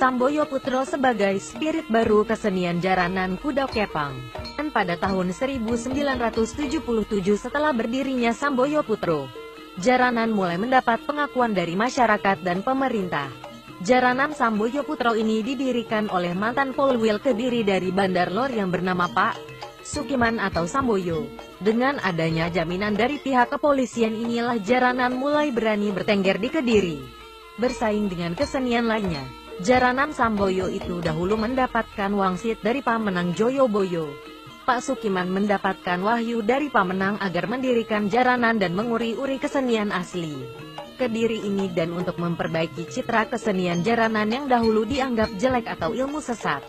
Samboyo Putro sebagai spirit baru kesenian jaranan kuda kepang. Dan pada tahun 1977 setelah berdirinya Samboyo Putro, jaranan mulai mendapat pengakuan dari masyarakat dan pemerintah. Jaranan Samboyo Putro ini didirikan oleh mantan Polwil Kediri dari Bandar Lor yang bernama Pak Sukiman atau Samboyo. Dengan adanya jaminan dari pihak kepolisian inilah jaranan mulai berani bertengger di Kediri, bersaing dengan kesenian lainnya. Jaranan Samboyo itu dahulu mendapatkan wangsit dari Pamenang Joyoboyo. Pak Sukiman mendapatkan wahyu dari Pamenang agar mendirikan jaranan dan menguri-uri kesenian asli Kediri ini dan untuk memperbaiki citra kesenian jaranan yang dahulu dianggap jelek atau ilmu sesat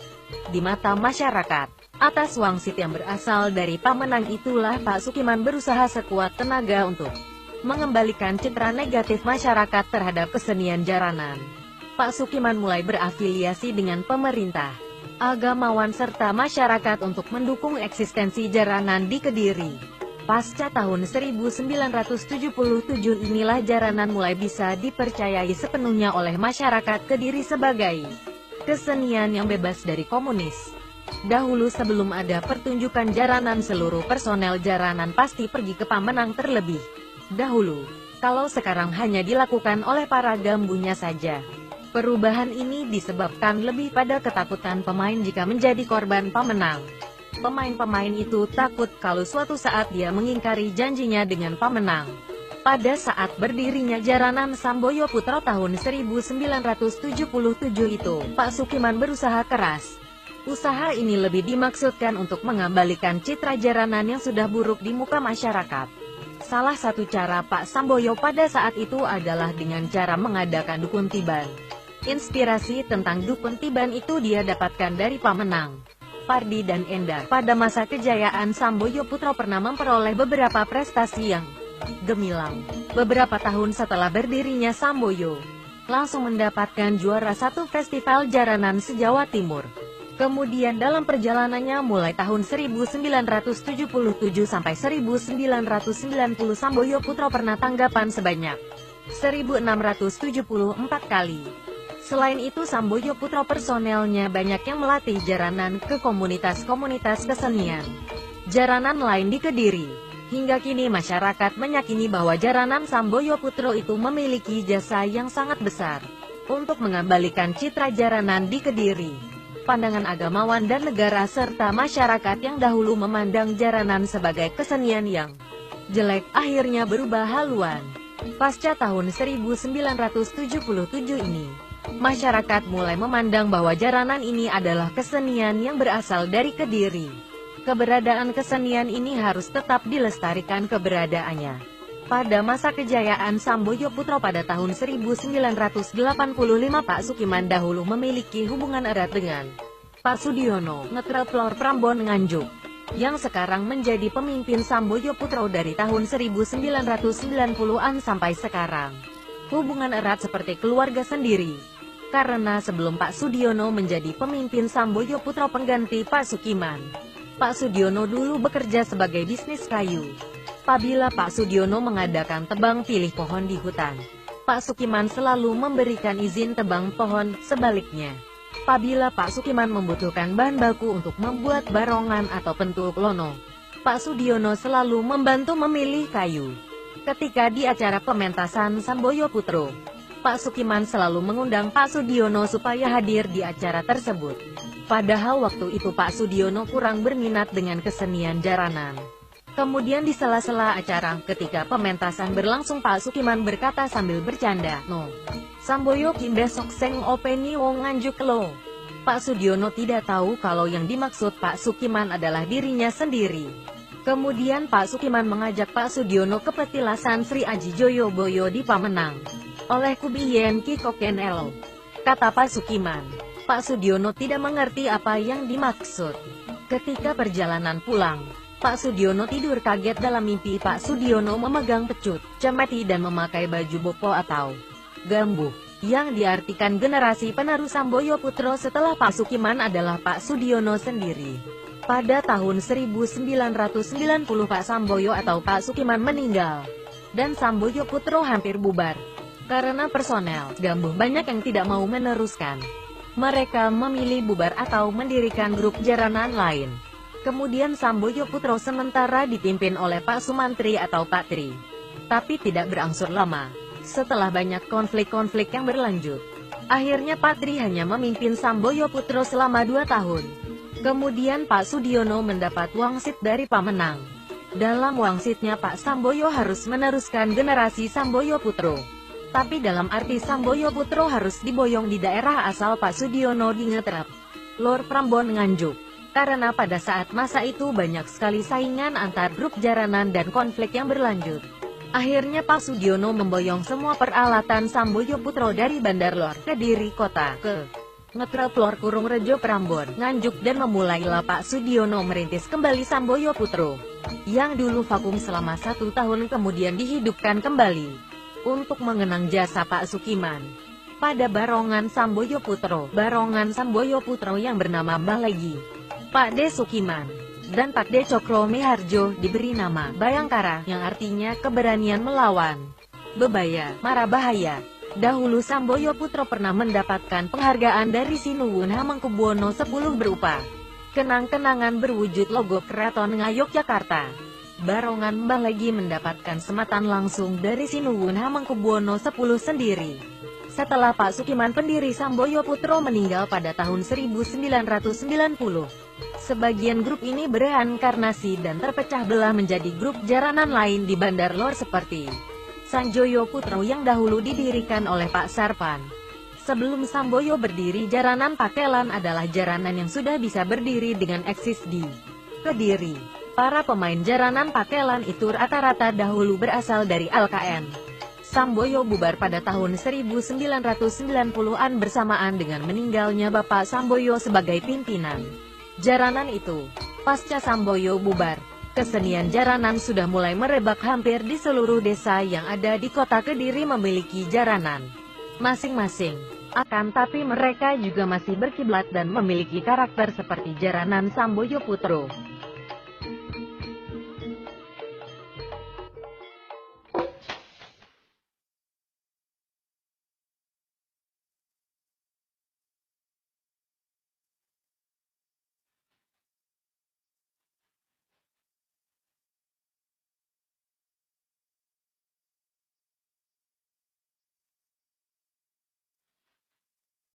di mata masyarakat. Atas wangsit yang berasal dari Pamenang itulah Pak Sukiman berusaha sekuat tenaga untuk mengembalikan citra negatif masyarakat terhadap kesenian jaranan. Pak Sukiman mulai berafiliasi dengan pemerintah, agamawan serta masyarakat untuk mendukung eksistensi jaranan di Kediri. Pasca tahun 1977 inilah jaranan mulai bisa dipercayai sepenuhnya oleh masyarakat Kediri sebagai kesenian yang bebas dari komunis. Dahulu sebelum ada pertunjukan jaranan seluruh personel jaranan pasti pergi ke Pamenang terlebih dahulu. Kalau sekarang hanya dilakukan oleh para gambunya saja. Perubahan ini disebabkan lebih pada ketakutan pemain jika menjadi korban Pamenang. Pemain-pemain itu takut kalau suatu saat dia mengingkari janjinya dengan Pamenang. Pada saat berdirinya jaranan Samboyo Putro tahun 1977 itu, Pak Sukiman berusaha keras. Usaha ini lebih dimaksudkan untuk mengembalikan citra jaranan yang sudah buruk di muka masyarakat. Salah satu cara Pak Samboyo pada saat itu adalah dengan cara mengadakan dukun tiban. Inspirasi tentang dukun tiban itu dia dapatkan dari Pamenang, Pardi dan Endar. Pada masa kejayaan Samboyo Putro pernah memperoleh beberapa prestasi yang gemilang. Beberapa tahun setelah berdirinya Samboyo, langsung mendapatkan juara satu festival jaranan se-Jawa Timur. Kemudian dalam perjalanannya mulai tahun 1977 sampai 1990 Samboyo Putro pernah tanggapan sebanyak 1674 kali. Selain itu Samboyo Putro personelnya banyak yang melatih jaranan ke komunitas-komunitas kesenian jaranan lain di Kediri. Hingga kini masyarakat meyakini bahwa jaranan Samboyo Putro itu memiliki jasa yang sangat besar untuk mengembalikan citra jaranan di Kediri. Pandangan agamawan dan negara serta masyarakat yang dahulu memandang jaranan sebagai kesenian yang jelek akhirnya berubah haluan. Pasca tahun 1977 ini, masyarakat mulai memandang bahwa jaranan ini adalah kesenian yang berasal dari Kediri. Keberadaan kesenian ini harus tetap dilestarikan keberadaannya. Pada masa kejayaan Samboyo Putro pada tahun 1985 Pak Sukiman dahulu memiliki hubungan erat dengan Pak Sudiono, Ngetrelplor Prambon Nganjuk, yang sekarang menjadi pemimpin Samboyo Putro dari tahun 1990-an sampai sekarang. Hubungan erat seperti keluarga sendiri. Karena sebelum Pak Sudiono menjadi pemimpin Samboyo Putro pengganti Pak Sukiman, Pak Sudiono dulu bekerja sebagai bisnis kayu. Apabila Pak Sudiono mengadakan tebang pilih pohon di hutan, Pak Sukiman selalu memberikan izin tebang pohon. Sebaliknya, apabila Pak Sukiman membutuhkan bahan baku untuk membuat barongan atau pentuk lono, Pak Sudiono selalu membantu memilih kayu. Ketika di acara pementasan Samboyo Putro, Pak Sukiman selalu mengundang Pak Sudiono supaya hadir di acara tersebut. Padahal waktu itu Pak Sudiono kurang berminat dengan kesenian jaranan. Kemudian di sela-sela acara, ketika pementasan berlangsung Pak Sukiman berkata sambil bercanda, "No, Samboyo kim besok seng openi wong Nganjuk lo." Pak Sudiono tidak tahu kalau yang dimaksud Pak Sukiman adalah dirinya sendiri. Kemudian Pak Sukiman mengajak Pak Sudiono ke petilasan Sri Aji Joyoboyo di Pamenang. Oleh kubiyen ki koken elo, kata Pak Sukiman. Pak Sudiono tidak mengerti apa yang dimaksud. Ketika perjalanan pulang, Pak Sudiono tidur kaget dalam mimpi. Pak Sudiono memegang pecut, cemeti dan memakai baju bopo atau gambuh, yang diartikan generasi penerus Samboyo Putro setelah Pak Sukiman adalah Pak Sudiono sendiri. Pada tahun 1990 Pak Samboyo atau Pak Sukiman meninggal, dan Samboyo Putro hampir bubar. Karena personel gambuh banyak yang tidak mau meneruskan. Mereka memilih bubar atau mendirikan grup jaranan lain. Kemudian Samboyo Putro sementara dipimpin oleh Pak Sumantri atau Pak Tri. Tapi tidak berangsur lama. Setelah banyak konflik-konflik yang berlanjut, akhirnya Pak Tri hanya memimpin Samboyo Putro selama 2 tahun. Kemudian Pak Sudiono mendapat wangsit dari Pamenang. Dalam wangsitnya Pak Samboyo harus meneruskan generasi Samboyo Putro. Tapi dalam arti Samboyo Putro harus diboyong di daerah asal Pak Sudiono di Ngetrep, Lor Prambon Nganjuk. Karena pada saat masa itu banyak sekali saingan antar grup jaranan dan konflik yang berlanjut. Akhirnya Pak Sudiono memboyong semua peralatan Samboyo Putro dari Bandar Lor, Kediri Kota, ke Ngetrep Lor Kurung Rejo Prambon, Nganjuk dan memulailah Pak Sudiono merintis kembali Samboyo Putro, yang dulu vakum selama 1 tahun kemudian dihidupkan kembali, untuk mengenang jasa Pak Sukiman. Pada barongan Samboyo Putro yang bernama Mbah Legi, Pak D. Sukiman, dan Pak D. Cokro Miharjo diberi nama Bayangkara, yang artinya keberanian melawan bebaya, mara bahaya. Dahulu Samboyo Putro pernah mendapatkan penghargaan dari Sinuwun Hamengkubuwono X berupa kenang-kenangan berwujud logo Keraton Ngayogyakarta. Barongan Mbah Legi mendapatkan sematan langsung dari Sinuwun Hamengkubuwono X sendiri. Setelah Pak Sukiman pendiri Samboyo Putro meninggal pada tahun 1990, sebagian grup ini bereinkarnasi dan terpecah belah menjadi grup jaranan lain di Bandar Lor seperti Sanjoyo Putro yang dahulu didirikan oleh Pak Sarpan. Sebelum Samboyo berdiri, jaranan Pakelan adalah jaranan yang sudah bisa berdiri dengan eksis di Kediri. Para pemain jaranan Pakelan itu rata-rata dahulu berasal dari LKN. Samboyo bubar pada tahun 1990-an bersamaan dengan meninggalnya Bapak Samboyo sebagai pimpinan jaranan itu. Pasca Samboyo bubar, kesenian jaranan sudah mulai merebak hampir di seluruh desa yang ada di kota Kediri memiliki jaranan masing-masing. Akan tapi mereka juga masih berkiblat dan memiliki karakter seperti jaranan Samboyo Putro.